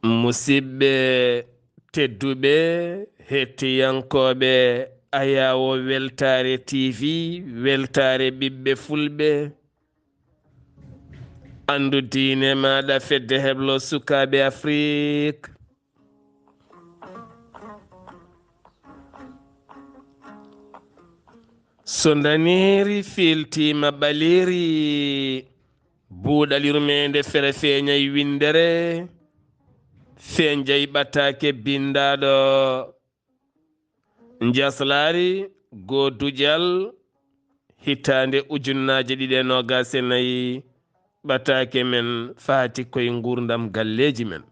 musidɓe tedduɓe hettiyankoɓe ayawo weltare tv weltare ɓiɓɓe fulɓe andu diine maɗa fedde heblo sukaɓe afrique so daniri filtima ɓaliri buuɗal yurmede fere feeñay windere feñjay ɓattake bindaɗo jaslari go dujal hitande ujunnaje 224 ɓattake men faati koye gurdam galleji men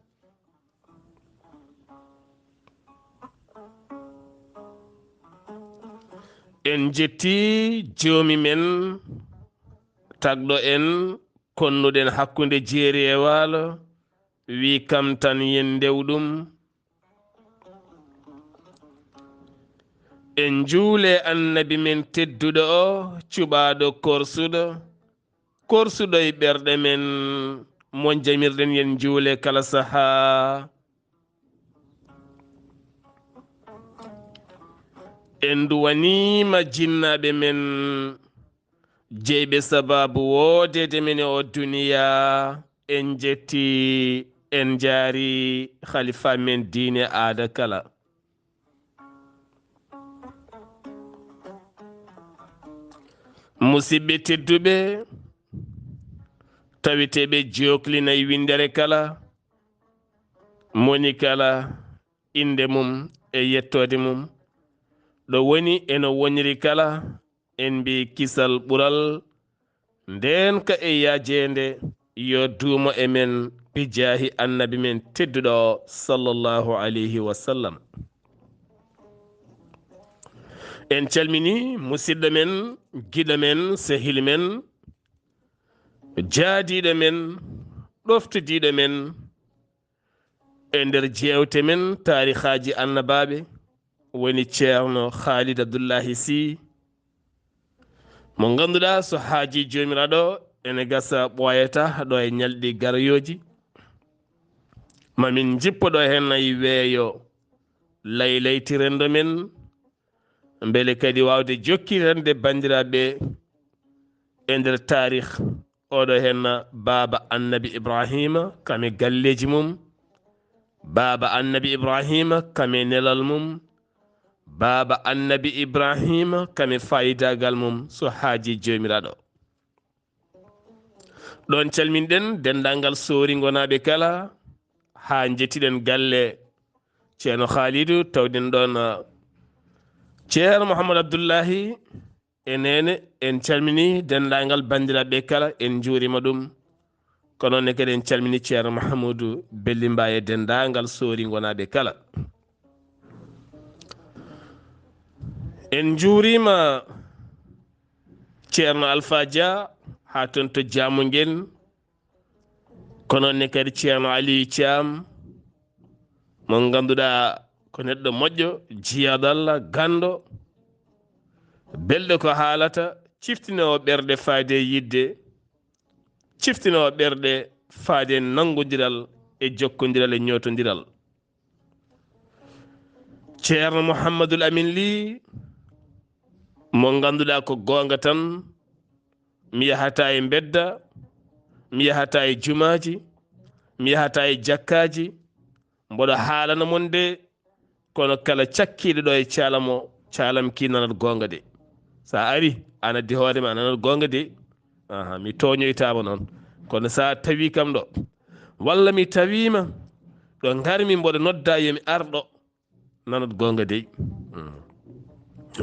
en jetti joomi men tagɗo en konnuɗen hakkude jeeri e waalo wi kam tan yen ndewɗum en juule annabi men tedduɗo o cuɓaɗo korsuɗo e ɓerɗe men mo jamirɗen yen juule kala saha en duwanima jinnaɓe men jeyɓe sababu woodede men e o duniya en jetti en jaari khalifa men diine aada kala musidɓe tedduɓe tawiteɓe joklina e windere kala moni kala inde mum e yettode mum ɗo woni eno woniri kala en mbi kisal ɓural nden ka e yajende yo duumo e men bijahi annabi men tedduɗo sallallahu alayhi wa sallam en calmini musidɗo men giɗo men sehil men jaadiɗo men ɗoftodiɗo men e nder jewte men tarikhaji annabaɓe woni ceerno Khalid Abdoullahi Sy mo ganduɗa so haaji jomiraɗo ene gasa ɓoyata ɗo e ñalɗi garoyoji mamin jippoɗo hen e weeyo laylaytirendo men beele kadi wawde jokkirande bandiraɓe e nder tarikh oɗo hen baba annabi Ibrahima kame galleji mum baba annabi Ibrahima kame nelal mum baba annabi Ibrahima kame fayidagal mum so haaji jomiraɗo ɗon calminɗen dendagal soori gonaɓe kala ha jettiɗen galle ceerno Khalidou tawɗen ɗon ceerno Mouhamadou Abdoullahi enene en calmini dendagal bandiraɓe kala en juurima ɗum kono ne kadi en calmini ceerno Mahamoudou Bellimba e dendagal soori gonaɓe kala en juurima ceerno Alpha Dia ha toon to Diamoguel kono ne kadi ceerno Aliou Thiam mo ganduɗa ko neɗɗo moƴƴo jiyadallah gando belɗo ko haalata ciftinowo ɓerɗe faade yidde ciftinowo ɓerɗe faade nanggodiral e jokkodiral e ñotodiral ceerno Mouhamadoul Amin Ly mo ganduɗa ko gonga tan mi yahata e bedda mi yahata e jumaji mi yahata e jakkaji mboɗo haalana mon de kono kala cakkiɗo ɗo e calamo calam ki nanat gonga de sa ari anaddi hoorema nanat gonga de mi toñoytama noon kono sa tawi kam ɗo walla mi tawima ɗo garmi mboɗo nodda yomi arɗo nanat gonga de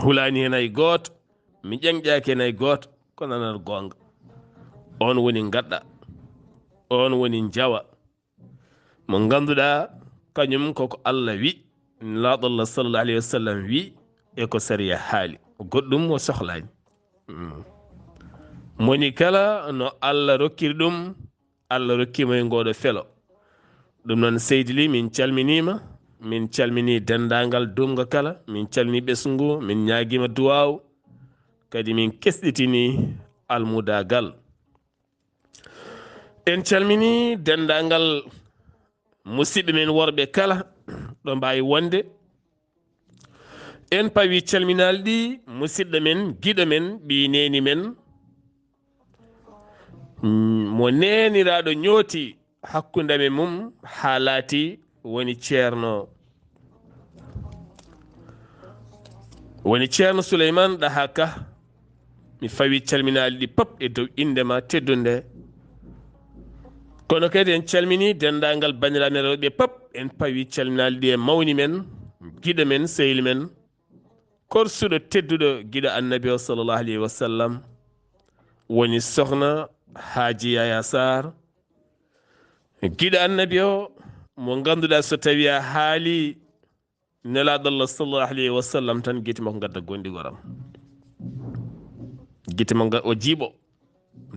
hulani hen hay goto mi ƴanƴaki hen hay goto ko nanat gonga on woni gadɗa on woni jawa mo ganduɗa kañum koko Allah wi laaɗallah sallallahu alayhi wa sallam wi e ko sariya haali goɗɗum o sohlani moni kala no Allah rokkiri ɗum Allah rokkimo e ngoɗo felo ɗum noon seydi Ly min calminima min calmini dendagal dumga kala min calmini ɓesgu min ñaguima duwaw kadi min kesɗitini almudagal en calmini dendagal musidɓe men worɓe kala ɗo mbawi wonde en pawi calminal ɗi musidɗo men giɗo men ɓi neni men mo neniraɗo ñooti hakkundame mum ha laati woni ceerno Souleymane Ɗaha Ka mi fawi calminali ɗi pop e dow indema teddunde kono kadi en calmini dendagal bandiraɓe rewɓe pop en pawi calminali ɗi e mawni men giɗo men sehil men korsuɗo tedduɗo giɗo annabi o sallllahu alayhi wa sallam woni sohna Haji Yaya Sarr giɗo annabi o mo ganduɗa so tawi a haali nelaɗo Allah sallllahu alayhi wa sallam tan guite makko gadda gonɗi goram guite mo o jiiɓo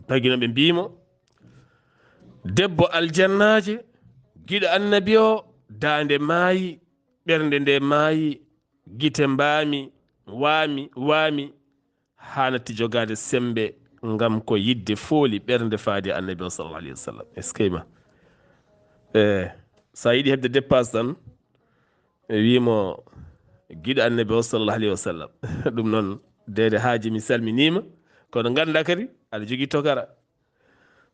tagino ɓe mbimo debbo aljannaje giɗo annabi o dande maayi ɓernde nde maayi guite mbami waami hanatti jogade sembe ngam ko yidde fooli ɓernde faade annabi o sallllahu alayhi wa sallam est ce que ma sa yiɗi hebde dépasse tan wimo giɗo annabi o sallllahu alayhi wa sallam ɗum noon dede haaji mi salminima kono ganda kadi aɗa jogui tokara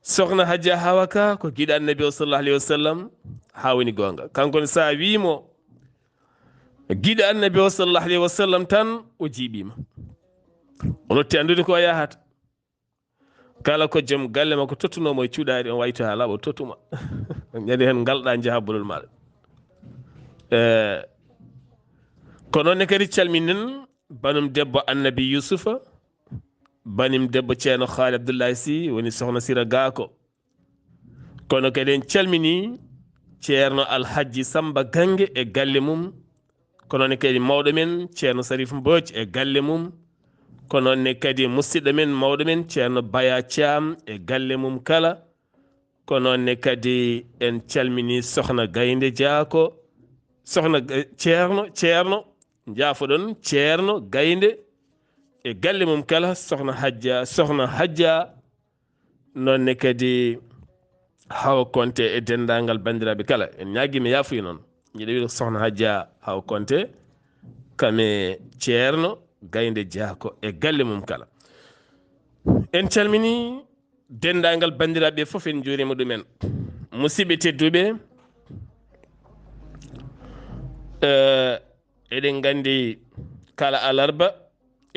sohna Hadja Hawa Ka ko giɗo annabi o sallllahu alayhi wa sallam ha woni gonga kankone sa wimo giɗo annabi o sallllahu alayhi wa sallam tan o jiiɓima o notti andude ko yahata kala ko joom galle makko tottunomo e cuuɗari on wayto ha laaɓa tottuma ñande hen galɗa jaaha bolol maɗa ko noonne kadi calminen banum debbo annabi Yousufa banim debbo ceerno Haali Abdoullahi Sy woni sohna Sira Gako kono kadi en calmini ceerno Alhaji Samba Gange e galle mum ko noonne kadi mawɗo men ceerno Sarif Mbodj e galle mum ko noonne kadi musidɗo men mawɗo men ceerno Baya Thiam e galle mum kala ko noonne kadi en calmini sohna Gaynde Diako sohna ceerno jaafoɗon ceerno Gaynde e galle mum kala sohna Hadja nonne kadi Hawa Konte e dendagal bandiraɓe kala en ñaguima yaafuya noon jiɗa wi sohna Hadja Hawa Konte kame ceerno Gaynde Diako e galle mum kala en calmini dendagal bandiraɓe foof en juurima ɗumen musidɓe tedduɓe eɗen gandi kala alarba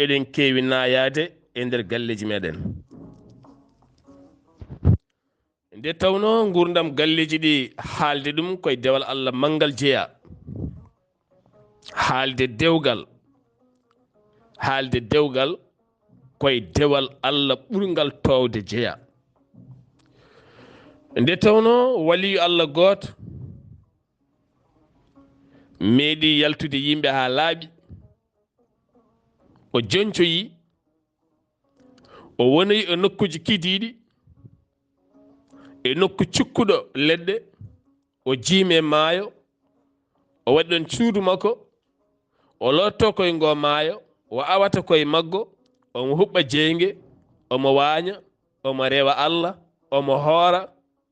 eɗen kewi nayade e nder galleji meɗen nde tawno gurdam galleji ɗi haalde ɗum koye dewal Allah manggal jeeya haalde dewgal koye dewal Allah ɓurgal towde jeeya nde tawno waliyu Allah goto meeɗi yaltude yimɓe ha laaɓi o joncoyi o wonoyi e nokkuji kidiɗi e nokku cikkuɗo leɗɗe o jiime maayo o waɗi ɗon cuudu makko o lotto koye ngo maayo o awata koye maggo omo huɓɓa jeyge omo waaña omo rewa Allah omo hoora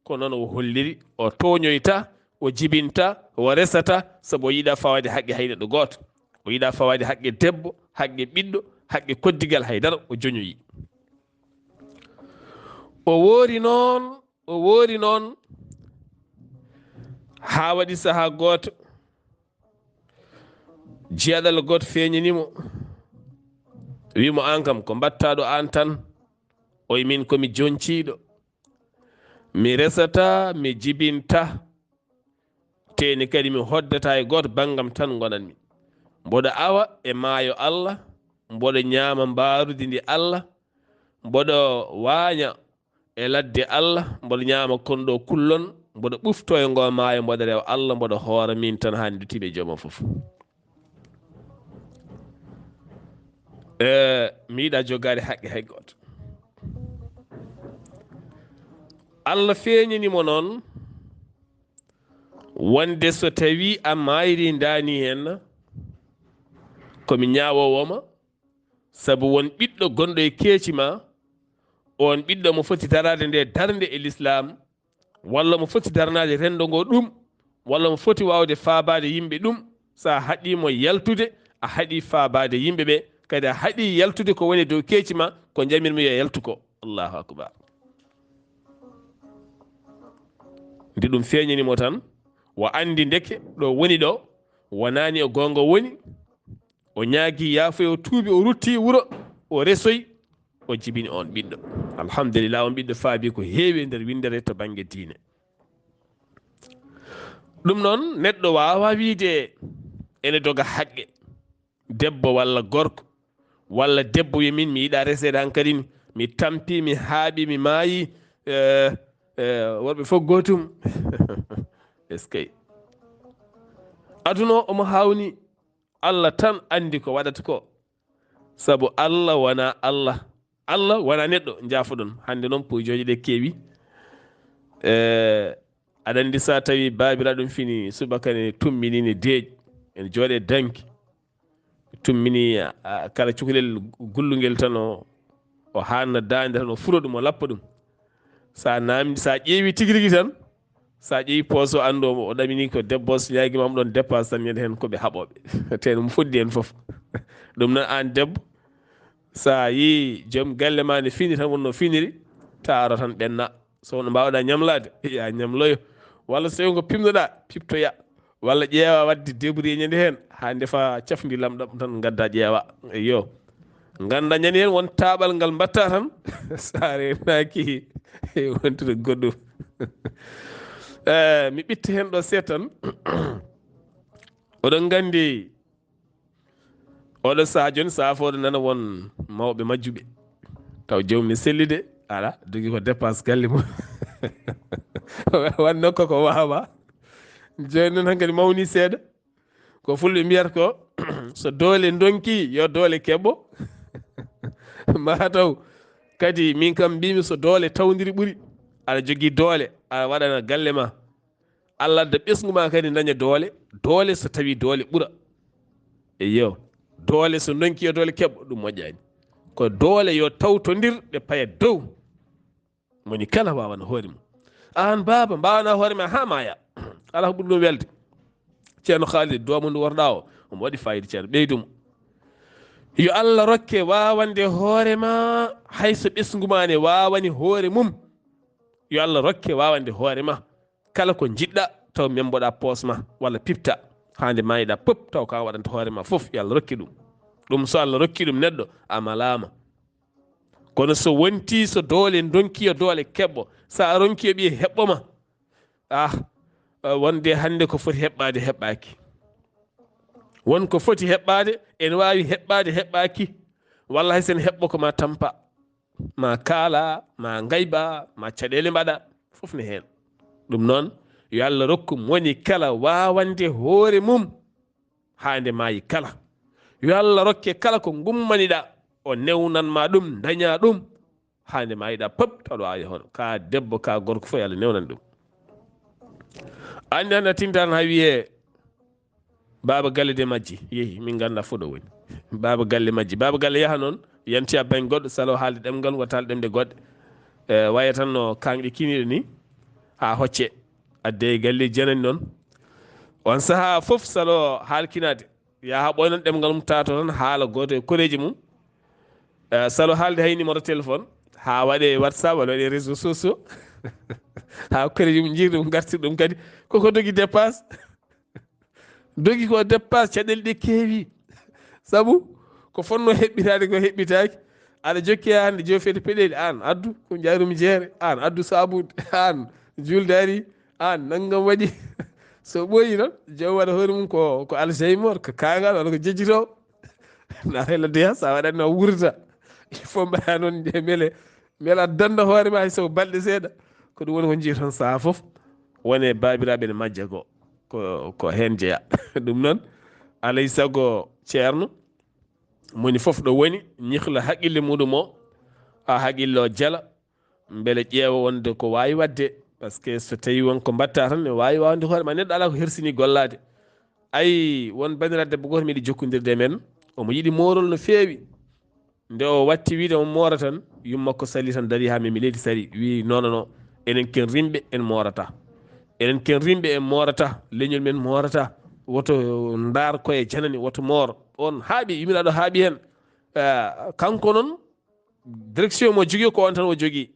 ko noon o holliri o toñoyta o jibinta o resata sabu o yiiɗa fawade haqqe hay neɗɗo goto o yiiɗa fawade haqqe debbo haqqe ɓiɗɗo haqqe koddigal haydara o joñoyi o woori noon ha waɗi saaha goto jeeɗal goto feeñanimo wimo an kam ko mbattaɗo an tan oye min komi jonciɗo mi resata mi jibinta teni kadi mi hoddata e goto banggam tan gonanmi mboɗo awa e maayo Allah mboɗo ñaama mbarudi ndi Allah mboɗo waaña e ladde Allah mboɗo ñaama konɗo kullon mboɗo ɓufto e ngo maayo mboɗo rewa Allah mboɗo hoora min tan hani dutiɓe joomam foof mi yiɗa jogade haqqe hay goto Allah feeñanimo noon wonde so tawi a mayri dani hen komi ñawowoma sabu won ɓiɗɗo gonɗo e keeci ma on ɓiɗɗo mo foti darade nde darde e l'islam walla mo foti darnade rendo ngo ɗum walla mo foti wawde faabade yimɓe ɗum sa haɗimo yaltude a haɗi faabade yimɓe ɓe kadi a haɗi yaltude ko woni dow keeci ma ko jamirmi yo yaltu ko. Allahu akbar. nde ɗum feeñanimo tan o andi ndeke ɗo woni ɗo wonani o gonga woni o ñaagui yaafoy o tuubi o rutti wuro o resoyi o jibini on ɓiɗɗo. alhamdulillah on ɓiɗɗo faabi ko heewi e nder windere to banggue diine. ɗum noon neɗɗo wawa wiide ene doga haqqe debbo walla gorko walla debbo wi min mi yiɗa resede hankkadi ni mi tampi mi haaɓi mi maayi worɓe fof gotum est ce que aduna o omo hawni Allah tan andi ko waɗata ko saabu Allah wona Allah wona neɗɗo jaafoɗon hande noon pujoji ɗe keewi aɗa andi sa tawi babiraɗum fini subakane tumminini deeƴi ene jooɗe danki tummini kala cukalel gullugel tan o hanna dande tan o furo ɗum o lappa ɗum sa namdi sa ƴeewi tigui rigui tan sa ƴeewi poso andu o ɗamini ko debbo so ñaguima ɗon dépense tan ñande hen koɓe haɓoɓe te ɗum foddi hen foof ɗum noon an debbo sa yi joom galle ma ne fini tan wonno finiri ta ara tan ɓenna so no mbawɗa ñamlade ya ñamloyo walla so tawi ko pimnoɗa piptoya walla ƴeewa wadde débrouillé ñande hen ha defa cafdi lamɗam tan gadda ƴeewa yo ganda ñande hen won taɓal ngal mbatta tan sa renaki wontude goɗɗum mi ɓitta hen ɗo seet tan oɗon gandi oɗo saha joni safoɗo nana won mawɓe majjuɓe taw jomum sellide ala dogui ko dépense galle mum wanno koko wawa joni noon hankkadi mawni seeɗa ko fulɓe mbiyata ko so doole donki yo doole keɓɓo mataw kadi min kam mbimi so doole tawdiri ɓuuri aɗa jogui doole aɗa waɗana galle ma Allah adda ɓesgu ma kadi daña doole so tawi doole ɓuura eyo doole so donki yo doole keɓɓo ɗum moƴƴani ko doole yo tawtodir ɗe paya dow moni kala wawana hoore mum an baba mbawana hoore ma ha maya ala ko ɓuuri ɗum welde ceerno Khalid domu ndu worɗa o omo waɗi fayida ceerno ɓeydumo yo Allah rokke wawande hoorema hayso ɓesguma ne wawani hoore mum yo Allah rokke wawande hoorema kala ko jiɗɗa taw memboɗa poosma walla pipta hande mayiɗa pop taw ka waɗanta hoorema foof yo Allah rokki ɗum so Allah rokki ɗum neɗɗo a malama kono so wonti so doole donki yo doole keɓɓo sa ronki yo ɓiye heɓɓoma wonde hande ko foti heɓɓade heɓɓaki wonko foti heɓɓade ene wawi heɓɓade heɓɓaki walla hay sen heɓɓo ko ma tampa ma kaala ma gayba ma caɗele mbaɗa foof ne hen ɗum noon yo Allah rokkum woni kala wawande hoore mum hande maayi kala yo Allah rokke kala ko gummaniɗa o newnanma ɗum daña ɗum hande mayiɗa pop taw ɗo awi hono ka debbo ka gorko fof yo Allah newnan ɗum andi hande tintan ha wiye baba galle de majji yeehi min ganda fo ɗo woni baba galle majji baba galle yaha noon yanti a bañ goɗɗo salo haalde ɗemgal watta ɗemde goɗɗe waye tan no kanɗe kiniɗe ni ha hocce adde e galleji janani noon on saaha foof salo haalkinade yaha ɓoynon ɗemgal mum tato tan haala goto e koreji mum salo haalde hay numéro téléphone ha waɗe whatsapp walla waɗe réseau sociaux ha koreji mum jiiɗi ɗum gartir ɗum kadi koko dogui dépasse dogi ko dépasse caɗele ɗe keewi saabu ko fonno heɓɓitade ko heɓɓitaki aɗa jokki hande jofete peɗeli an addu ko jaarumi jeere an addu sabude an juldari an naggam waɗi so ɓooyi noon joom waɗa hoore mum ko alzheimer ko kangal walla ko jejjitowo naata ladde ha sa waɗanno wurta il faut mbaɗa noon beele aɗa danda hoore ma hay sogo balɗe seeɗa ko ɗum woni ko jii toon saaha foof wone babiraɓe ne majja ko hen jeeya ɗum noon alay saago ceerno moni foof ɗo woni ñihla haqqille muɗum o ha haqqille o jala beele ƴeewa wonde ko wawi wadde par ce que so tawi wonko mbatta tan ne wawi wawde hoore ma neɗɗo ala ko hersini gollade ayi won bandiraɗo debbo goto miɗi jokkodirde e men omo yiiɗi morol no feewi nde o watti wiide omo moora tan yummakko sali tan daari ha mimi leydi sari wi non enen ken rimɓe en morata enen ken rimɓe en morata leñol men morata woto ndar koye janani woto moor on haaɓi yimiraɗo haaɓi hen kanko noon direction mo jogui ko on tan o jogui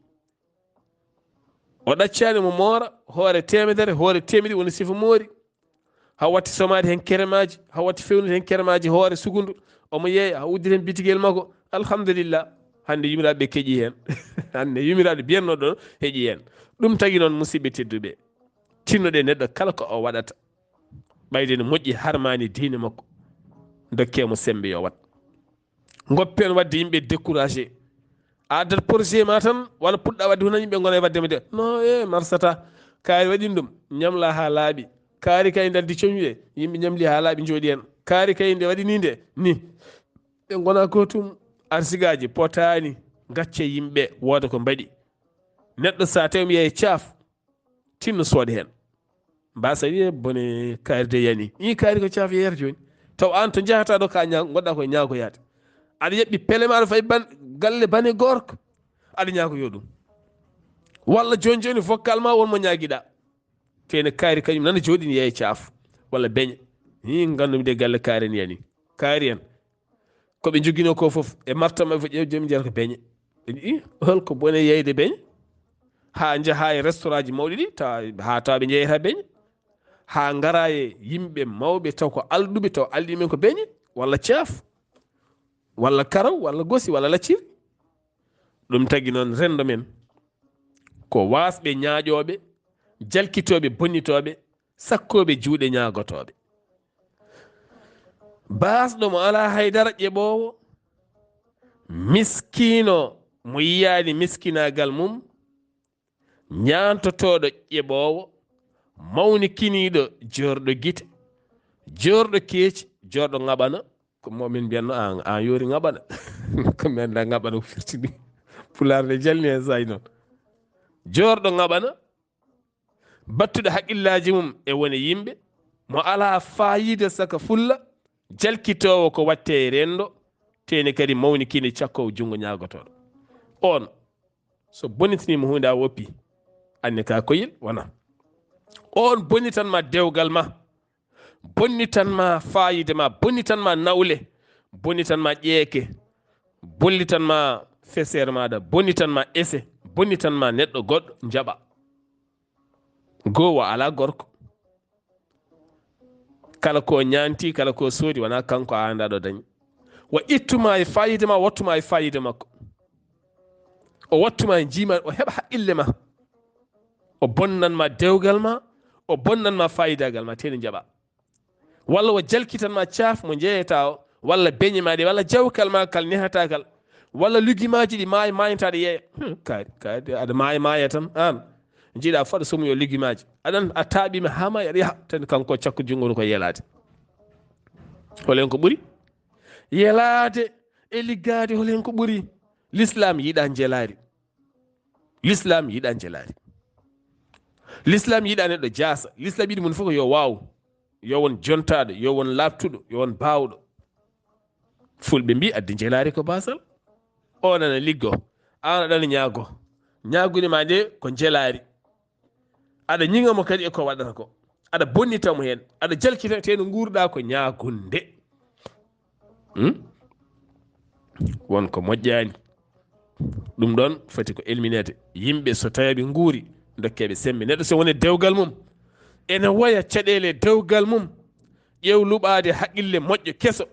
o ɗaccani mo moora hoore temedere hoore temedɗi woni sifa moori ha watti somade hen keremaji ha watti fewnude hen keremaji hoore sugundu omo yeeya ha udditi hen bitiguel makko alhamdulillah hande yimiraɓe keeƴi hen hande yimiraɓe biyanno ɗon heeƴi hen ɗum tagui noon musidɓe tedduɓe tinnoɗe neɗɗo kala ko o waɗata ɓayde ne moƴƴi harmani diine makko dokkemo sembe yo wat goppen wadde yimɓe découragé adat projet ma tan walla puɗɗa wadde hono yimɓe gona e waddema de non marsata kaari waɗin ɗum ñamla ha laaɓi kaari kay daldi coñuɗe yimɓe ñamli ha laaɓi jooɗi hen kaari kay nde waɗi ni nde ni ɓe gona kotum arsigaji potani gacce yimɓe wooda ko mbaɗi neɗɗo sa tawi mi yeeye caaf tinno soode hen mbasa wiye bone kaari de yani i kaari ko caaf yeyata joni taw an to jahata ɗo ka goɗɗa koye ñaagoyade aɗa yeɓɓi pele maɗa fayi galle bane gorko aɗa ñaagoyo ɗum walla joni joni vocal ma wonmo ñaaguiɗa tene kaari kañum nana jooɗini yeeye caaf walla beñe hi gandumi de galle kaari en yani kaari en koɓe joguino ko foof e martama fo ƴeew jomi jeyata ko beñe i holko bone yeyde beñe ha jaaha e restaurant ji mawɗi ɗi ha taw ɓe jeeyata beñe ha gara e yimɓe mawɓe taw ko alɗuɓe taw alɗimen ko beñe walla caaf walla karaw walla gosi walla lacciri ɗum tagui noon rendo men ko wasɓe ñaaƴoɓe jalkitoɓe bonnitoɓe sakkoɓe juuɗe ñaagotoɓe basɗo mo ala haydara ƴeɓowo miskino mo yiyani miskinagal mum ñantotoɗo ƴeɓowo mawnikiniɗo jorɗo guite jorɗo keeci jorɗo ŋaɓana ko momin mbiyanno an yoori ŋaɓana ko mi anda ŋaɓana ko firtini pulaar de jalni hen say noon jorɗo ŋaɓana battuɗo haqqillaji mum e wone yimɓe mo ala fayida saka fulla jalkitowo ko watte e rendo teni kadi mawnikini cakkowo jungo ñagotoɗo on so bonitinima hunde a woppi anne ka koyil wona on bonitanma dewgal ma bonnitanma fayide ma bonnitanma nawle bonnitanma ƴeeke bollitanma fesere maɗa bonnitanma ese bonnitanma neɗɗo goɗɗo jaɓa gowa ala gorko kala ko ñanti kala ko soodi wona kanko a andaɗo dañi wa ittuma e fayide ma wattuma e fayide makko o wattuma e jiima o heɓa haqqille ma o bonnanma dewgal ma o bonnanma fayidagal ma teni jaɓa walla o jalkitanma caaf mo jeeyata o walla beñe maɗe walla jawkal ma kal nehatakal walla luguimaji ɗi maayi mayataɗa yeeya kaari aɗa maya tan an jiiɗa fo aɗa somuyo luguimaji aɗan a taaɓima ha mayi aɗa yaha tan kanko cakko jungo ko yelade holen ko ɓuuri yelade e liggade holen ko ɓuuri l'islam yiiɗa jelari l'islam yiiɗa jelari l'islam yiiɗa neɗɗo jaasa l'islam yiiɗi mum fof yo waw yo won jontaɗo yo won labtuɗo yo won bawɗo fulɓe mbi addi jelari ko basal o nana liggo an aɗana ñaago ñagunima nde ko jelari aɗa ñiŋamo kadi eko waɗata ko aɗa bonnitamo hen aɗa jalkita te no guurɗa ko ñagunde wonko moƴƴani ɗum ɗon foti ko elminede yimɓe so tawi ɓe guuri dokkeɓe sembe neɗɗo so woni dewgal mum ene waya caɗele dewgal mum ƴeew luɓade haqqille moƴƴo keso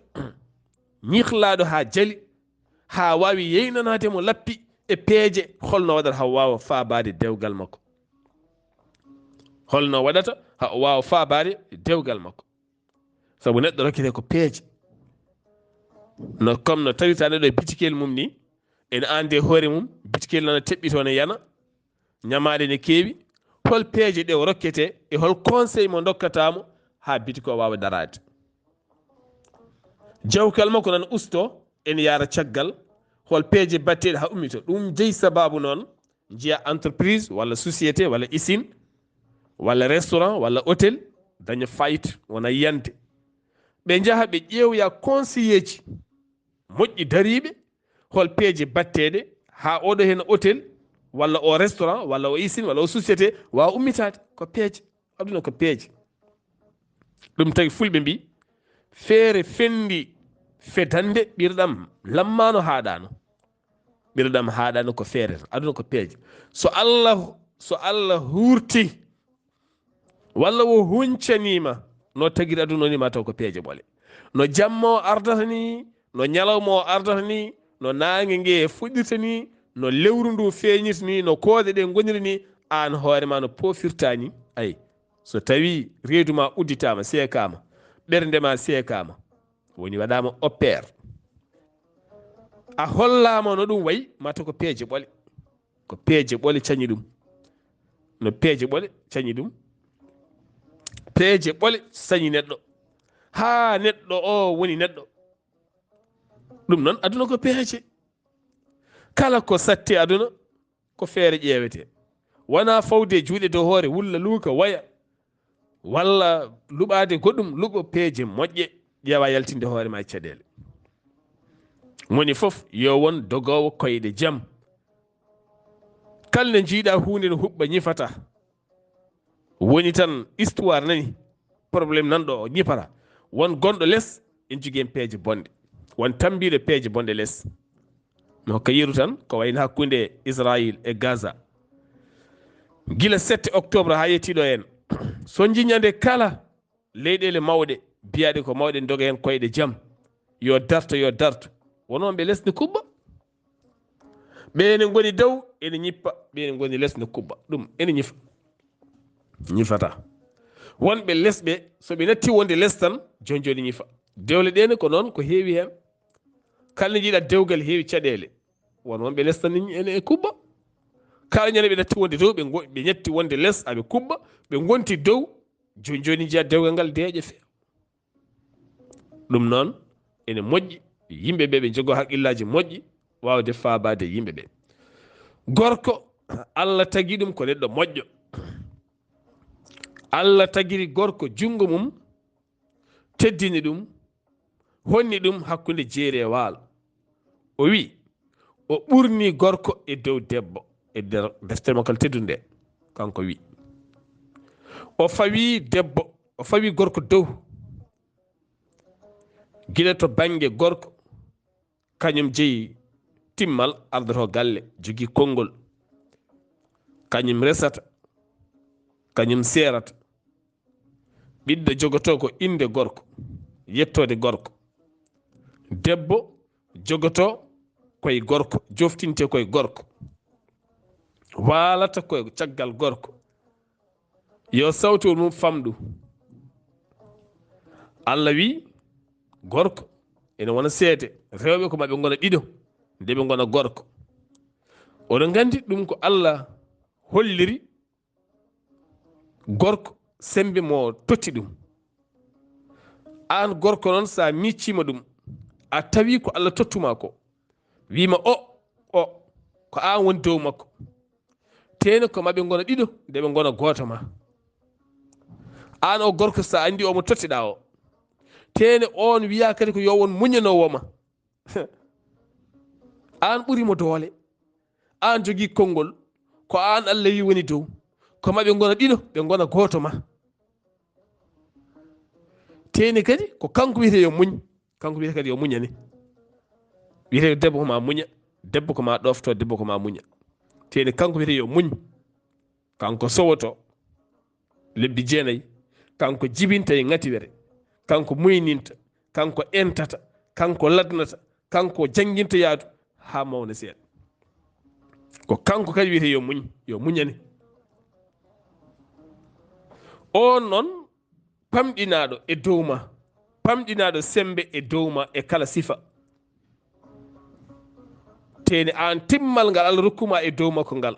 ñihlaɗo ha jaali ha wawi yeynanademo lappi e peeje holno waɗata ha wawa faabade dewgal makko holno waɗata ha o wawa faabade dewgal makko saabu neɗɗo rokkete ko peeje no comme no tawita neɗɗo e bitikel mum ni ene ande hoore mum bitikel nana teɓɓito ne yana ñamade ne keewi hol peeje ɗe o rokkete e hol conseil mo dokkatamo ha bitiko o wawa darade jawkal makko nana usto ene yara caggal hol peeje batteɗe ha ummito ɗum jeeyi sababu noon jiiya entreprise walla société walla usine walla restaurant walla hôtel daña fayit wona yiyande ɓe jaaha ɓe ƴeewya conseiller ji moƴƴi dariɓe hol peeje batteɗe ha oɗo hen hôtel walla o restaurant walla o usine walla o société wawa ummitade ko peeje aduna ko peeje ɗum tagi fulɓe mbi feere fendi fedande ɓirɗam lammano haɗano ɓirɗam haɗano ko feere aduna ko peeje so Allah hurti walla wo huncanima no tagiri aduna oni ma taw ko peeje ɓole no jamma o ardata ni no ñalawma o ardata ni no nangue ngue fuɗɗirta ni no lewru ndu feeñirta ni no koode ɗe goniri ni an hoorema no pofirta ni ayi so tawi reedu ma udditama seekama ɓerdema seekama woni waɗama opére a hollama no ɗum wayi mata ko peeje ɓole ko peeje ɓole cañi ɗum no peeje ɓole cañi ɗum peeje ɓole sañi neɗɗo ha neɗɗo o woni neɗɗo ɗum noon aduna ko peeje kala ko satti aduna ko feere ƴeewete wona fawde juuɗe dow hoore wulla luuka waya walla luɓade goɗɗum luɓo peeje moƴƴe ƴeewa yaltinde hoore ma caɗele moni fof yo won dogowo koyɗe jaam kalne jiiɗa hunde no huɓɓa ñifata woni tan histoire nani probléme nanɗo o ñifata won gonɗo less en jogui en peeje bonɗe won tambiɗo peeje bonɗe less mi hokka yiru tan ko wayno hakkude Israël e Gaza gila 7 octobre ha yettiɗo en so jiñande kala leyɗele mawɗe biyaɗe ko mawɗe doga hen koyɗe jaam yo darto wonon ɓe less ne kubba ɓe ne goni dow ene ñippa ɓe ne goni less ne kubba ɗum ene ñifata wonɓe less ɓe soɓe natti wonde less tan joni ñifa dewle ɗene ko noon ko heewi hen kala jiiɗa dewgal heewi caɗele won wonɓe less tan ene kubba kala ñande ɓe natti wonde dow ɓe ñatti wonde less aɓe kubba ɓe gonti dow joni jiya dewgal ngal deeƴa feewa ɗum noon ene moƴƴi yimɓeɓe ɓe jogo haqqillaji moƴƴi wawde faabade yimɓeɓe gorko Allah tagui ɗum ko neɗɗo moƴƴo Allah tagiri gorko jungo mum teddini ɗum honni ɗum hakkude jeeri e waalo o wi o ɓurni gorko e dow debbo e nder deftere makko teddude nde kanko wi o fawi gorko dow gila to banggue gorko kañum jeeyi timmal ardoto galle jogui konngol kañum resata kañum serata ɓiɗɗo jogoto ko inde gorko yettode gorko debbo jogoto koye gorko joftinte koye gorko waalata koye caggal gorko yo sawtol mum famɗu Allah wi gorko ene wona seede rewɓe ko maɓe gona ɗiɗo nde ɓe gona gorko oɗon gandi ɗum ko Allah holliri gorko sembe mo totti ɗum an gorko noon sa miccima ɗum a tawi ko Allah tottuma ko wima o ko an woni dow makko tene ko maɓe gona ɗiɗo nde ɓe gona goto ma an o gorko sa andi omo tottiɗa o tene on wiya kadi ko yo won muñanowoma an ɓuurimo doole an jogui konngol ko an Allah wi woni dow ko maɓe gona ɗiɗo ɓe gona goto ma teni kadi ko kanko wiyete yo muñ kanko wiyete kadi yo muñani wiyete debbo koma muña debbo koma ɗofto debbo koma muña teni kanko wiyete yo muñ kanko sowoto lebbi 9 kanko jibinta e ngatiwere kanko muyninta kanko entata kanko ladnata kanko jangguinta yaadu ha mawna seeɗa ko kanko kadi wiyete yo muñani on noon pamɗinaɗo e dow ma pamɗinaɗo sembe e dow ma e kala sifa teni an timmal ngal Allah rokkuma e dow makko ngal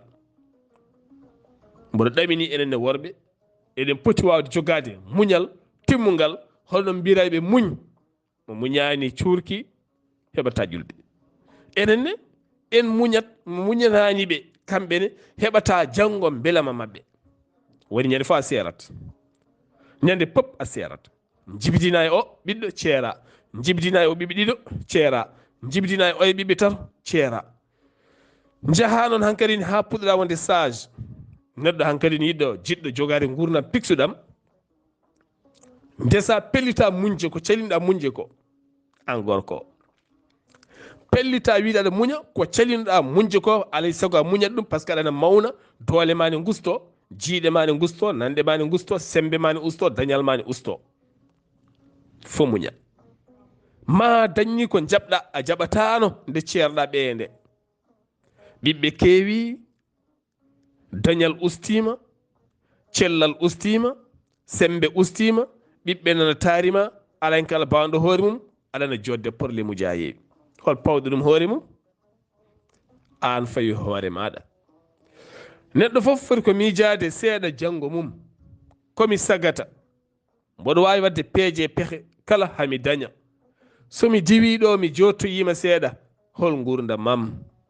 mboɗo ɗamini enenne worɓe eɗen poti wawde jogade muñal timmugal holno mbiraɓe muñ mo muñani cuurki heɓata julde enenne en muñatani ɓe kamɓene heɓata janggo belama mabɓe woni ñande fo a serat ñande pop a serat jibidina e o ɓiɗɗo ceera jibidina e o ɓiɓɓe ɗiɗo ceera jibidina e o e ɓiɓɓe tato ceera jaha noon hankkadi ha puɗɗoɗa wonde sage neɗɗo hankkadi ni yiɗɗo jiɗɗo jogade gurdam piksuɗam ndesa pellita muñje ko calinɗa muñje ko an gorko pellita wiide aɗa muña ko calinoɗa muñje ko alay saago a muñat ɗum par ce que aɗana mawna doole ma ne gusto jiiɗe ma ne gusto nande ma ne gusto sembe ma ne usto dañal ma ne usto fo muña ma dañni ko jaɓɗa a jaɓatano nde ceerɗa ɓeye nde ɓiɓɓe keewi dañal ustima cellal ustima sembe ustima ɓiɓɓe nana taarima alayn kala bawɗo hoore mum aɗana jodde porle mujayeɓi hol pawɗo ɗum hoore mum an fawi hoore maɗa neɗɗo fof foti ko miijade seeɗa janngo mum komi sagata mboɗo wawi wadde peeje pehe kala hami daña somi diwi ɗo mi jottoyima seeɗa hol gurdam mam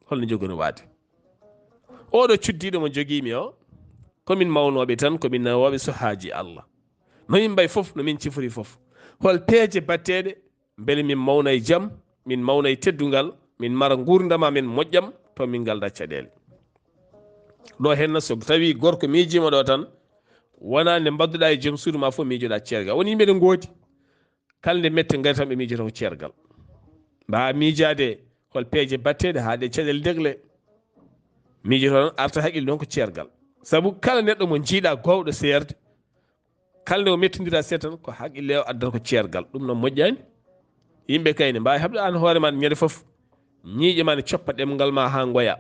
holno jogoni waade oɗo cuddiɗo mo joguimi o komin mawnoɓe tan komin nawoɓe so haaji Allah no yimɓe fof no min cifori fof hol peeje batteɗe beele min mawna e jaam min mawna e teddungal min mara gurdama min moƴƴam to min galda caɗele ɗo henna so tawi gorko miijima ɗo tan wona nde mbadduɗa e joom suudu ma fof miijoɗa ceergal woni yimɓe ɗe gooti kala nde metti gari tan ɓe miijoto ko ceergal mbawa miijade hol peeje batteɗe haaɗe caɗele degle miijoto tan arta haqqille noon ko ceergal saabu kala neɗɗo mo jiiɗa gowɗo seerde kala nde o mettodira seed tan ko haqqille o addata ko ceergal ɗum noon moƴƴani yimɓe kayne mbawi heɓde an hoore ma ñande foof ñiiƴe ma ne coppa ɗemgal ma ha goya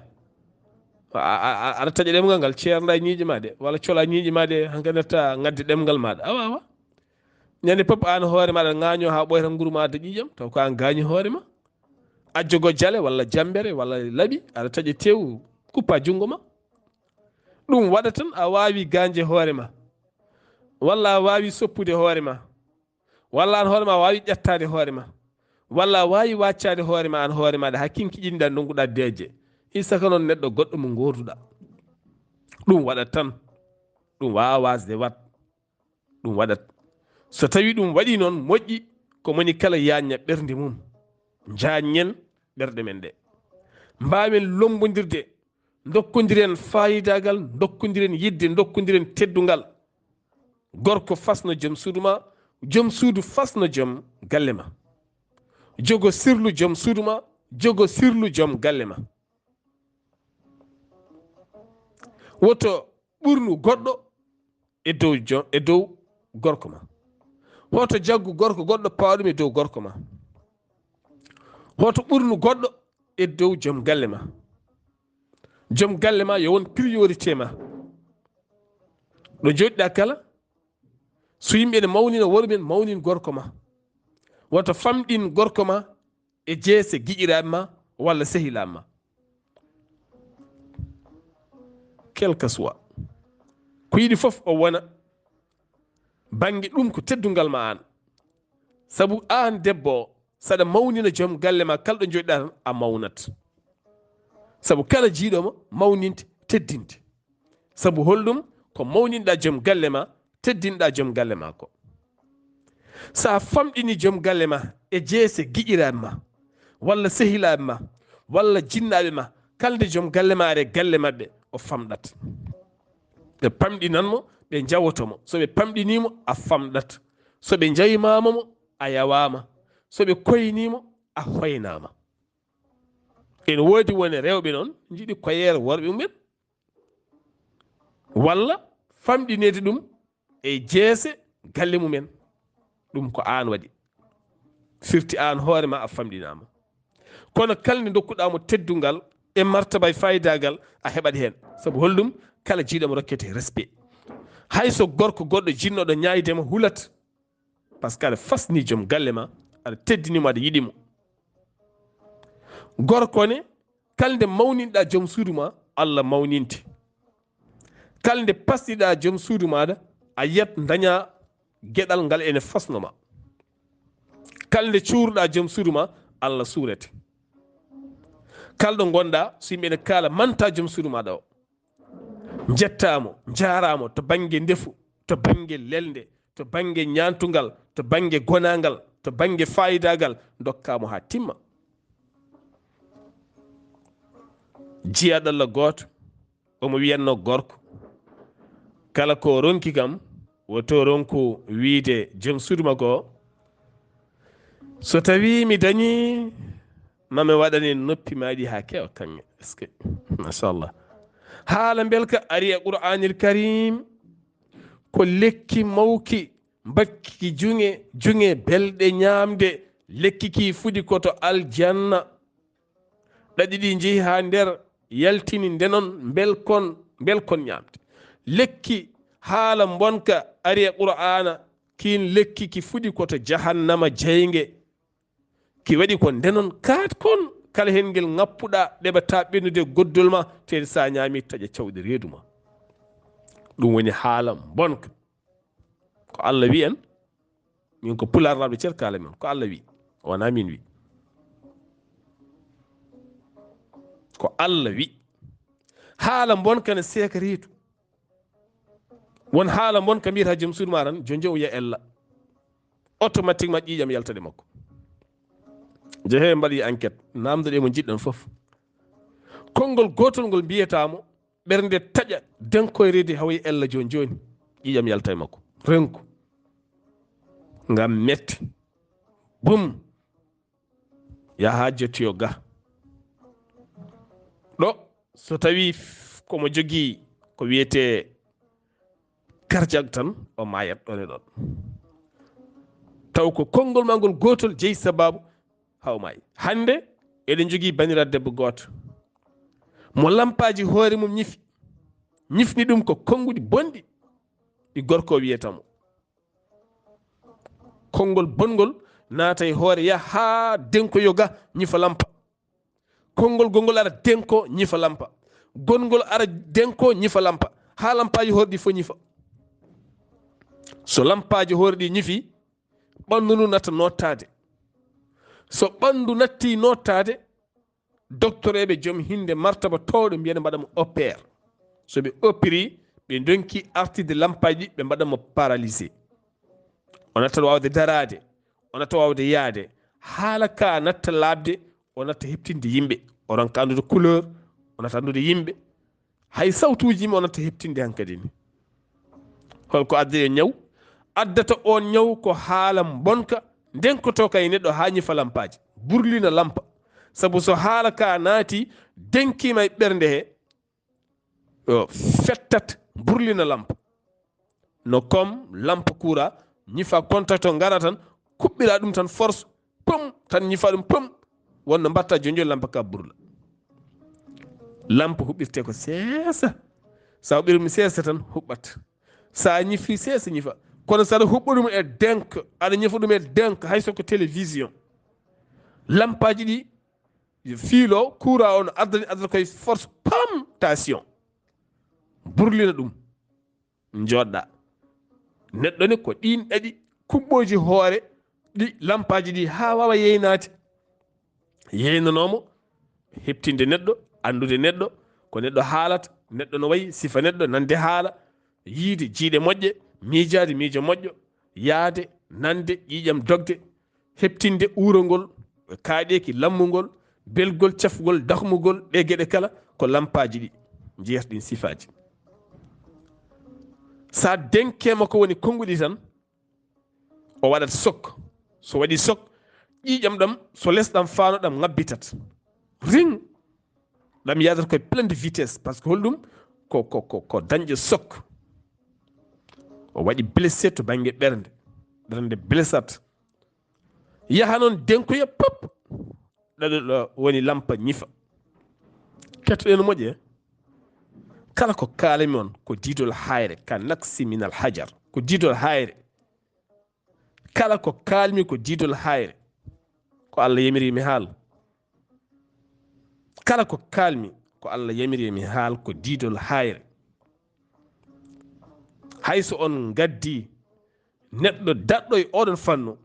aɗa taƴa ɗemgal ngal ceerla e ñiiƴe ma de walla cola ñiiƴe ma de hankkadi netta gadde ɗemgal maɗa a wawa ñande foof an hoore maɗa ŋaño ha ɓoyta guuru ma da ƴiƴam taw ko an gañi hoore ma ajjogo jaale walla jambere walla laaɓi aɗa taƴa tew kuppa jungo ma ɗum waɗa tan a wawi ganje hoore ma walla a wawi soppude hoore ma walla an hoore ma wawi ƴettade hoore ma walla a wawi waccade hoore ma an hoore maɗa ha kinkiƴinɗa donguɗa deeje isaka noon neɗɗo goɗɗo mo gorduɗa ɗum waɗat tan ɗum wawa wasde wat ɗum waɗat so tawi ɗum waɗi noon moƴƴi ko moni kala yanña ɓernde mum jañen ɓerɗe men ɗe mbawen lombodirde dokkodiren fayidagal dokkodiren yidde dokkodiren teddungal gorko fasno joom suudu ma joom suudu fasno joom galle ma jogo sirlu joom suudu ma jogo sirlu joom galle ma woto ɓurnu goɗɗo e dow gorko ma hoto jaggu gorko goɗɗo pawaɗum e dow gorko ma hoto ɓurnu goɗɗo e dow joom galle ma joom galle ma yo won priorité ma ɗo joɗiɗa kala so yimɓe ne mawnina worɓe mawnin gorko ma woto famɗin gorko ma e jeese giƴiraɓe ma walla sehilaɓe ma quel que soit ko yiɗi foof o wona banggue ɗum ko teddungal ma an saabu an debbo o saɗa mawnina joom galle ma kala ɗo joɗiɗa tan a mawnat saabu kala jiiɗoma mawninte teddinte saabu holɗum ko mawninɗa joom galle ma teddinɗa joom galle ma ko sa famɗini joom galle ma e jeese giƴiraɓe ma walla sehilaɓe ma walla jinnaɓe ma kala nde joom galle ma are galle mabɓe o famɗat ɓe pamɗinanmo ɓe jawotomo soɓe pamɗinimo a famɗat soɓe jawimamamo a yawama soɓe koynimo a hoynama ene woodi wone rewɓe noon jiiɗi koyere worɓe mumen walla famɗinede ɗum e jeese galle mumen ɗum ko an waɗi firti an hoorema a famɗinama kono kala nde dokkuɗamo teddungal e martaba e fayidagal a heɓat hen saabu holɗum kala jiiɗomo rokkete respect hayso gorko goɗɗo jinnoɗo ñaydema hulat par ce que aɗa fasni joom galle ma aɗa teddinimo aɗa yiɗimo gorko ne kala nde mawninɗa joom suudu ma Allah mawninte kala nde pasɗiɗa joom suudu maɗa a yiyat daña gueɗal ngal ene fasnoma kala nde cuuruɗa joom suudu ma Allah suurete kala ɗo gonɗa so yimɓe ne kaala manta joom suudu maɗa o jettamo jaramo to banggue ndefu to banggue lelde to banggue ñantugal to banggue gonagal to banggue fayidagal dokkamo ha timma jiyaɗalla goto omo wiyanno gorko kala ko ronki kam woto ronku wiide joom suudu makko so tawi mi dañi mami waɗani noppi maɗi ha kewa kanŋe est ce que machallah haala belka ari e qur'anil karim ko lekki mawki bakki junge belɗe ñamde lekki ki fuɗi koto aljanna ɗaɗi ɗi jeehi ha nder yaltini ndenon belkon ñamde lekki haala bonka ari e qur'ana kin lekki ki fuɗi koto jahannama jeyge ki waɗi ko ndenon kaat kon kala hen ngel ngappuɗa ɗeɓata ɓennude goddol ma tede sa ñami taƴa cawɗe reedu ma ɗum woni haala bonka ko Allah wi en min ko pularnaɓe ceer kala men ko Allah wi wona min wi ko Allah wi haala bonka ne seeka reedu won haala bonka mbiyata joom suudu ma tan jon o yiya ella automatiquement ƴiƴam yaltade makko jeehe mbaɗi enquête namdoɗe mo jiɗɗon fof konngol gotol ngol mbiyatamo ɓernde taƴa denkoyrede hawoye ella joni ƴiƴam yalta e makko renko ngam metti bum yaha jettoyo ga ɗo so tawi komo jogui ko wiyete karjag tan o mayat ɗon e ɗon taw ko konngol ma ngol gotol jeeyi sababu hawmayi hande eɗen jogui banirat debbo goto mo lampaji hoore mum ñifni ɗum ko konnguɗi bonɗi ɗi gorko wiyatamo konngol bongol naata e hoore yaha ha denko yoga ñifa lampa konngol gongol ara denko ñifa lampa gongol ara denko ñifa lampa ha lampaji hoore ɗi fo ñifa so lampaji hoore ɗi ñifi ɓandu ndu natta nottade so ɓandu natti nottade docteur eɓe joom hinde martaba towɗo mbiyana mbaɗamo opére so ɓe opiri ɓe donki artide lampaji ɓe mbaɗamo paralysé o natta wawde darade o natta wawde yaade haala ka natta labde o natta heptinde yimɓe o ronka andude couleur o natta andude yimɓe hay sawtuji yimɓe o natta heptinde hankkadi ni holko adda e ñaw addata on ñaw ko haala bonka ndenkoto kay neɗɗo ha ñifa lampaji burlina lampa sabu so haala ka naati denkima e ɓernde he fettat burlina lampa no comme lampa coura ñifa contact o ngara tan kuɓɓira ɗum tan force pum tan ñifa ɗum pum wonno mbatta joni lampa ka burla lampa huɓɓirte ko seesa sa huɓɓiri seesa tan huɓɓat sa ñifi seesa ñifa kono saɗa huɓɓa ɗum e denk aɗa ñifa ɗum e denk hay soko télévision lampaji ɗi fiilo coura o no addata koye force pam tension burlina ɗum joɗɗa neɗɗo ni ko ɗin ɗaɗi kuɓɓoji hoore ɗi lampaji ɗi ha wawa yeynade yeynanomo heptinde neɗɗo andude neɗɗo ko neɗɗo haalata neɗɗo no wayi sifa neɗɗo nande haala yiide jiiɗe moƴƴe miijade miijo moƴƴo yaade nande ƴiƴam dogde heptinde uurongol kaaɗeki lammugol belgol cafgol dahmugol ɗe gueɗe kala ko lampaji ɗi jeyata ɗin sifaji sa denkema ko woni konnguɗi tan o waɗat sok so waɗi sok ƴiƴam ɗam so lesɗam faano ɗam ngabbitat ring ɗam yadata koye plein de vitesse par ce que holɗum ko dañƴo sok o waɗi blessé to banggue ɓernde blessat yaha noon denkoya pop ɗaɗo woni lampa ñifa kettoɗen moƴƴe kala ko kalami on ko diidol hayre ka naksi minal hajar ko diidol hayre kala ko kalmi ko diidol hayre ko Allah yamirimi haal kala ko kalmi ko Allah yamirimi haal ko diidol hayre hayso on gaddi neɗɗo daɗɗo e oɗon fannu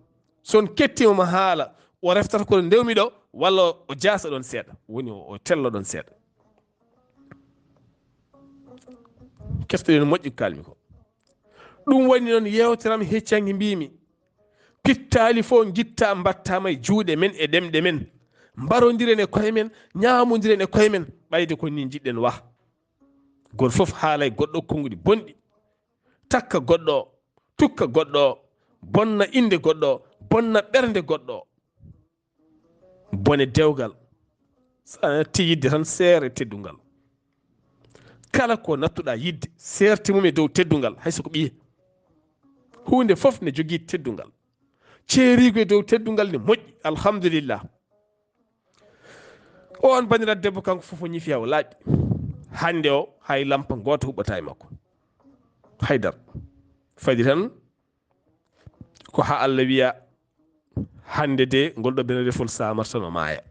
son kettimoma haala o reftata kono ndewmi ɗo walla o jasa ɗon seeɗa woni o tello ɗon seeɗa kestoɗen moƴƴi kalmi ko ɗum woni noon yewteram heccange mbimi pittali fo guitta mbattama e juuɗe men e ɗemɗe men mbarodiren e koye men ñamodiren e koye men ɓayde ko ni jiɗɗen wa goto foof haala e goɗɗo konnguɗi bonɗi takka goɗɗo o, tukka goɗɗo o, bonna inde goɗɗo o, bonna ɓernde goɗɗo o. Bone dewgal sa natti yidde tan seere teddungal. Kala ko nattuɗa yidde seerte mum e dow teddungal, hayso ko ɓiye. Hunde fof ne jogii teddungal. Ceerigo e dow teddungal ne moƴƴi, alhamdulillah. On bandirat debbo kanko fof o ñifi o laaɓi. Hande o hay lampa goto huɓɓata e makko haydara. Fadi tan ko ha Allah wiya hande de ngol ɗo bene refol samarta no maaya.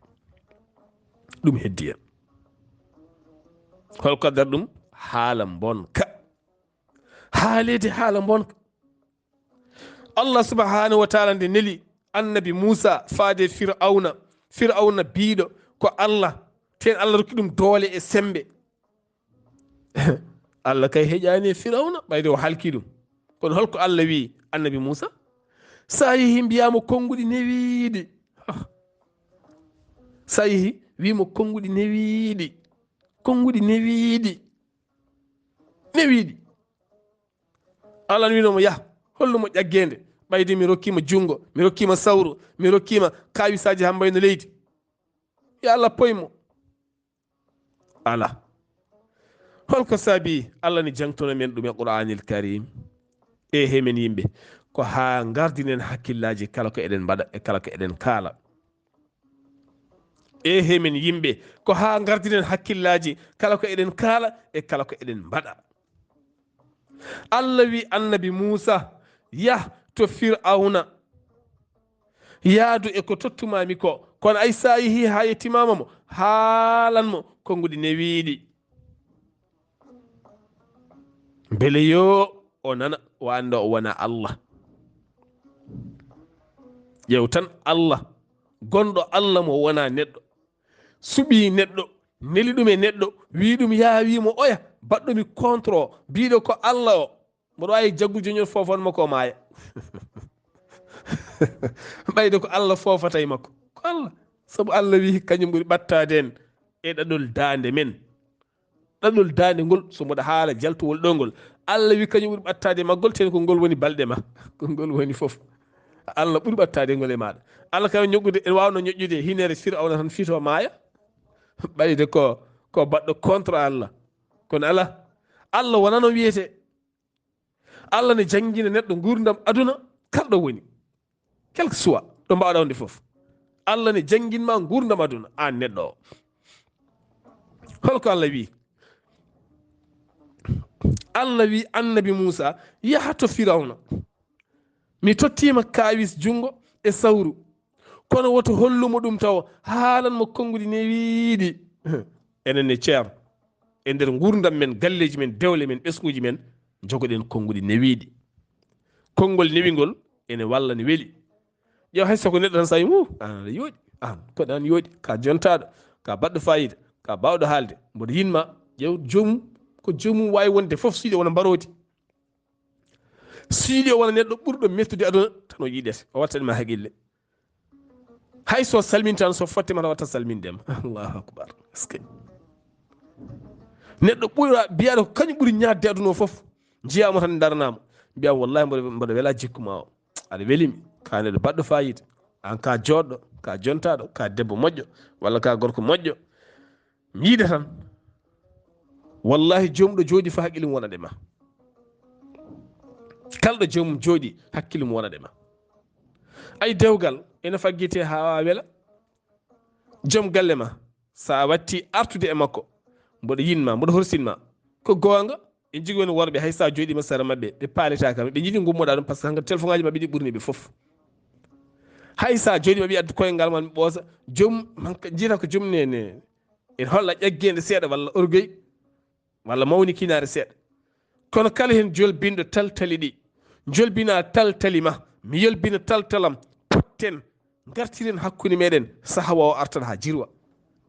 Ɗum heddi en. Holko addata ɗum? Haala bonka. Haalede haala bonka. Allah subhanahu wa taala nde neli annabi Musa faade Fir'auna biiɗo ko Allah ten Allah rokki ɗum doole e sembe. Allah kay heƴani e Fir'auna ɓayde o halki ɗum. Kono holko Allah wi annabi Musa? Sa yeehi mbiyamo konguɗi newiiɗi. Sa yeehi wimo konguɗi newiiɗi. Konguɗi newiiɗi. Allah winomo yah hollumo ƴaggende. Ɓayde mi rokkima jungo, mi rokkima sawru, mi rokkima kawisaji hambayno leydi. Ya Allah poymo. Ala. Holko saabi Allah ni jangtono men ɗum e Qur'anil Karim. E hemen yimɓe ko ha gardinen hakkillaji kala ko eɗen mbaɗa e kala ko eɗen kaala. E hemen yimɓe ko ha gardinen hakkillaji kala ko eɗen kaala e kala ko eɗen mbaɗa. Allah wi annabi Musa yah to Fir'auna yaadu e ko tottumami ko, kono ay sa yeehi ha yettimama mo haalanmo konguɗi newiiɗi. Beele yo o nana o anda o wona Allah. Ƴew tan Allah gonɗo Allah mo wona neɗɗo suɓi neɗɗo neli ɗum e neɗɗo wi ɗum yawimo oya baɗɗomi contre o mbiɗo ko Allah o mboɗo wawi jaggude joñol fofon makko o maaya. ɓayde ko Allah fofata e makko ko Allah, saabu Allah wi kañum ɓuuri ɓattade en e ɗaɗol dande men. Ɗaɗol dande ngol so mboɗa haala jaltowol ɗo ngol Allah wi kañum ɓuuri ɓattade e maggol ten ko ngol woni balɗe ma ko ngol woni fof. Allah ɓuuri ɓattade ngol e maɗa. Allah kam ñoƴƴude en wawno ñoƴƴude hinere Fir'auna tan fito maaya. Ɓayde ko baɗɗo contre Allah. Kono ala Allah wona no wiyete. Allah ne jangguina neɗɗo gurdam aduna kalɗo woni quelque soit ɗo mbawɗa wonde fof. Allah ne jangguinma gurdam aduna an neɗɗo o. Holko Allah wi? Allah wi annabi Musa yaha to Fir'auna. Mi tottima kawis jungo e sawru kono woto hollumo ɗum taw haalanmo konguɗi newiiɗi. Enen ne ceer e nder gurdam men galleji men dewle men ɓesguji men jogoɗen konguɗi newiiɗi. Konngol newingol ene walla ne weeli. Ƴeew hay soko neɗɗo tan sa wi an aɗa yooɗi an koɗa an yooɗi ka jontaɗo ka baɗɗo fayida ka bawɗo haalde mboɗo yinma. Ƴeew jomum ko jomum wawi wonde fof siiɗi wona mbarodi. Siiɗi o wona neɗɗo ɓurɗo mettude aduna tan o yiɗete o wattanima haqille. Hay so salmintan so fottema tan watta salmindema. Allahu akbar. Neɗɗo ɓura mbiyaɗo ko kañum ɓuuri ñaadde aduna o fof jiyama tan darnama mbiyama wallahi mboɗo wela jikkuma o aɗa welimi ka neɗɗo baɗɗo fayida an ka joɗɗo ka jontaɗo ka debbo moƴƴo walla ka gorko moƴƴo mi yiida tan wallahi jomum ɗo jooɗi fa haqqille mum wonade ma. Kalɗo jomum jooɗi hakkille mum wonade ma. Ay dewgal ene faggite ha wawa wela. Joom galle ma sa watti artude e makko mboɗo yinma mboɗo horsinma ko gonga en jogui woni worɓe hay sa jooɗima sara mabɓe ɓe paaleta kam ɓe jiiɗi gummoɗa ɗum par ce que hankkadi téléphone ngaji mabɓe ɗi ɓurni ɓe foof. Hay sa jooɗima ɓi addu koyngal ma mi ɓoosa joom jiita ko joom ne en holla ƴaggede seeɗa walla orgueil walla mawni kinare seeɗa. Kono kala hen jolbinɗo taltali ɗi jolbina taltali ma mi yolbina taltalam potten gartiren hakkude meɗen saaha o artan ha jirwa.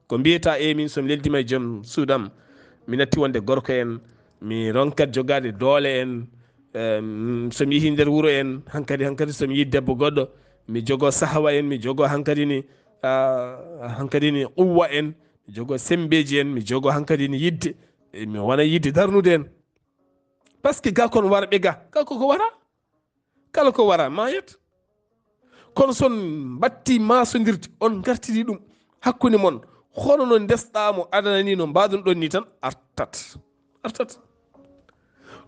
Ko mbiyata min somi leldima e joom suudam mi natti wonde gorko en mi ronkat jogade doole en somi yeehi nder wuuro en hankkadi somi yi debbo goɗɗo mi jogo sahawa en mi jogo hankkadi ni quwwa en mi jogo sembeji en mi jogo hankkadi ni yidde mi wona yidde darnude en par ce que ga kon wara ɓe ga ko wara kala ko wara mayat kono son batti masodirde on gartiri ɗum hakkude mon hono no ndesɗamo adana ni no mbaɗon ɗon ni tan artat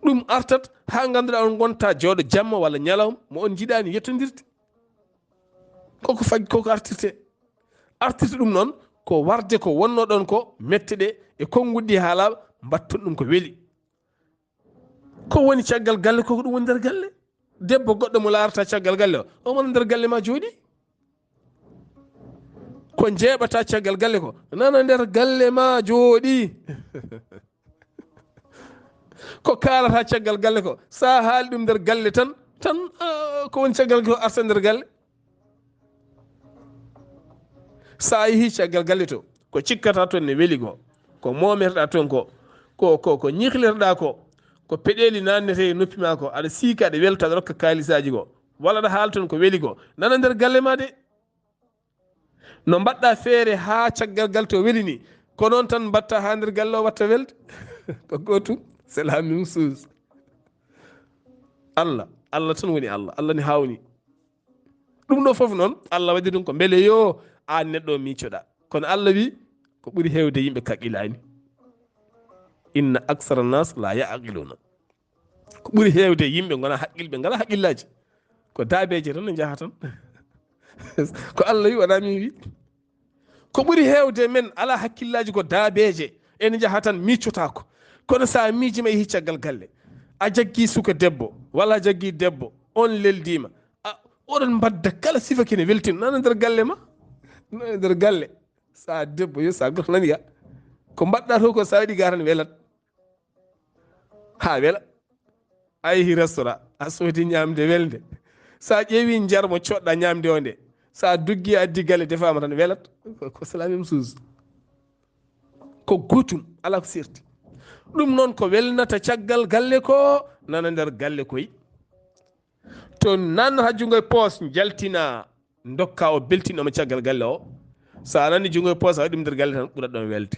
ɗum artat ha ganduɗa on gonta jooɗo jamma walla ñalawma mo on jiiɗani yettodirde koko faggi koko artirte ɗum noon ko warde ko wonno ɗon ko mette ɗe e konguɗɗi ha laaɓa mbatton ɗum ko weeli ko woni caggal galle koko ɗum woni nder galle debbo goɗɗo mo larata caggal galle o wona nder galle ma jooɗi ko jeeɓata caggal galle ko nana nder galle ma jooɗi ko kalata caggal galle ko sa haali ɗum nder galle tan ko woni caggal ko arta nder galle sa yeehi caggal galle to ko cikkata toon ne weeli ko momerɗa toon ko ñihlirɗa ko peɗeli nannete e noppi ma ko aɗa siika aɗa welta aɗa rokka kalisaji walla aɗa haala toon ko weeli nana nder galle ma de no mbaɗɗa feere ha caggal galle to weeli ni ko noon tan mbatta ha nder galle o watta welde ko gotum c'est la même chose allah tan woni allah ni hawni ɗum ɗo foof noon allah waɗi ɗum ko beele yo an neɗɗo o miccoɗa kono allah wi ko ɓuuri hewde yimɓe kaqqilani inna aksara nas la yaqiluna ko ɓuuri hewde yimɓe gona haqqilɓe ngala haqqillaji ko daabeje tan ne jaaha tan ko allah wi waɗa min wi ko ɓuuri hewde men ala hakkillaji ko daabeje ene jaaha tan miccotako kono sa miijima e caggal galle a jaggi suka debbo walla a jaggi debbo on leldima oɗon mbadda kala sifa kene weltino nana nder galle ma nana nder galle sa debbo yo sa goto nani ga ko mbaɗɗa to ko sa waɗi ga tan welat ha wela a yeehi restaurant a soodi ñamde welde sa ƴeewi jarmo coɗɗa ñamde o nde sa duggi addi galle defama tan welat ko c'est la même chose ko gotum ala ko serti ɗum noon ko welnata caggal galle ko nana nder galle koy to nannata jungo e poos jaltina dokka o beltinoma caggal galle o sa nani jungo e poos a waɗi ɗum nder galle tan ɓurat ɗon welde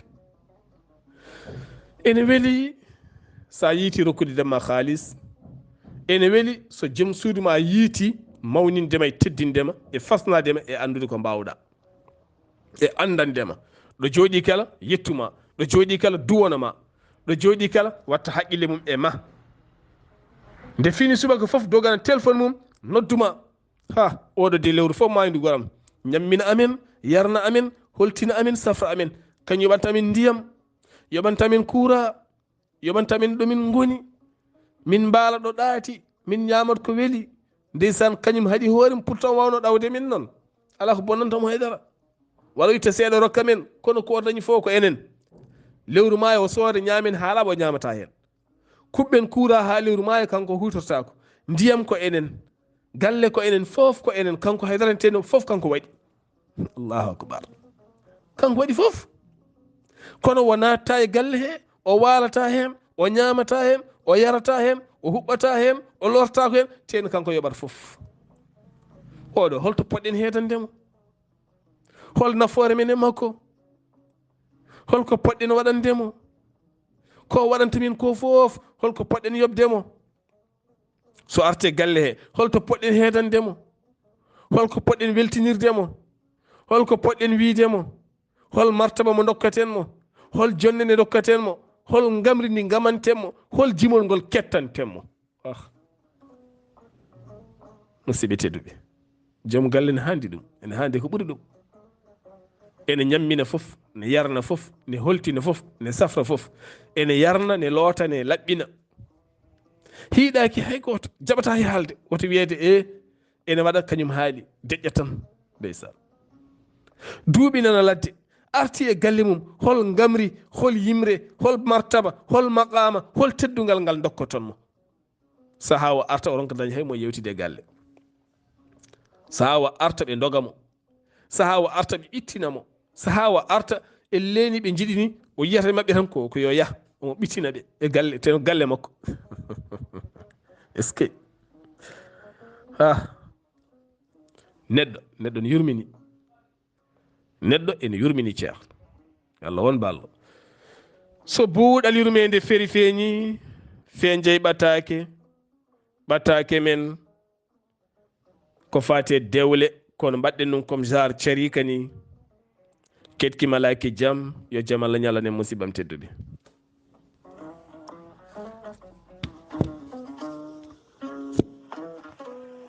ene weeli sa yiiti rokkude demma haalis ene weeli so joom suudu ma yiiti mawnindema e teddindema e fasnadema e andude ko mbawɗa e andandema ɗo jooɗi kala yettuma ɗo jooɗi kala duwonama ɗo jooɗi kala watta haqqille mum e ma nde fini subaka foof dogana téléphone mum nodduma ha oɗo de lewru fof maydu goram ñammina amen yarna amen holtina amen safra amen kañum yoɓanta amen ndiyam yoɓanta amen kuura yoɓanta amen ɗomin goni min mbaala ɗo ɗaati min ñamat ko weeli ndeysan kañum haaɗi hoorem pourtant wawno ɗawde min noon ala ko bonnantamo haydara walla itta seeɗa rokka men kono ko dañi fof ko enen lewru maayo o soode ñaamen haalaɓa o ñamata hen kuɓɓen kuura ha lewru maayo kanko hutortako ndiyam ko enen galle ko enen fof ko enen kanko haydaranteno fof kanko waɗi allahu akbar kanko waɗi fof kono o natta e galle he o walata hen o ñamata hen o yarata hen o huɓɓata hen o lortako hen teno kanko yoɓata fof oɗo holto poɗɗen hedandemo hol nafoore men e makko holko poɗɗen waɗandemo ko waɗanta min ko fof holko poɗɗen yobdemo so arte galle he holto poɗɗen hedandemo holko poɗɗen weltinirdemo holko poɗɗen wiidemo hol martaba mo dokkatenmo hol jonde nde dokkatenmo hol gamri ndi gamantenmo hol jimol ngol kettantenmo musidɓe tedduɓe joom galle ne handi ɗum ene handi ko ɓuuri ɗum ene ñammina fof ne yarna fof ne holtina fof ne safra fof ene yarna ne loota ne laɓɓina hiiɗaki hay goto jaɓata e haalde woto wiyede ene waɗa kañum haali deƴƴa tan ndeysan duuɓi nana ladde arti e galle mum hol gamri hol yimre hol martaba hol maqama hol teddungal ngal dokkotonmo saha o arta o ronka daña hay mo yewtide galle saha o arta ɓe dogamo saha o arta ɓe ɓittinamo saha o arta e leeni ɓe jiɗini o yiyata mabɓe tan ko yo yah omo ɓittina ɓe e galle te galle makko est ce que neɗɗo ne yurmini neɗɗo ene yurmini ceerno Allah won ballo so buuɗal yurmede feeri feeñi fen jeyi ɓatake men ko fate dewle kono mbaɗɗen ɗum comme genre carika ni ketki malaki jaam yo jaam Allah ñalane musibam teddude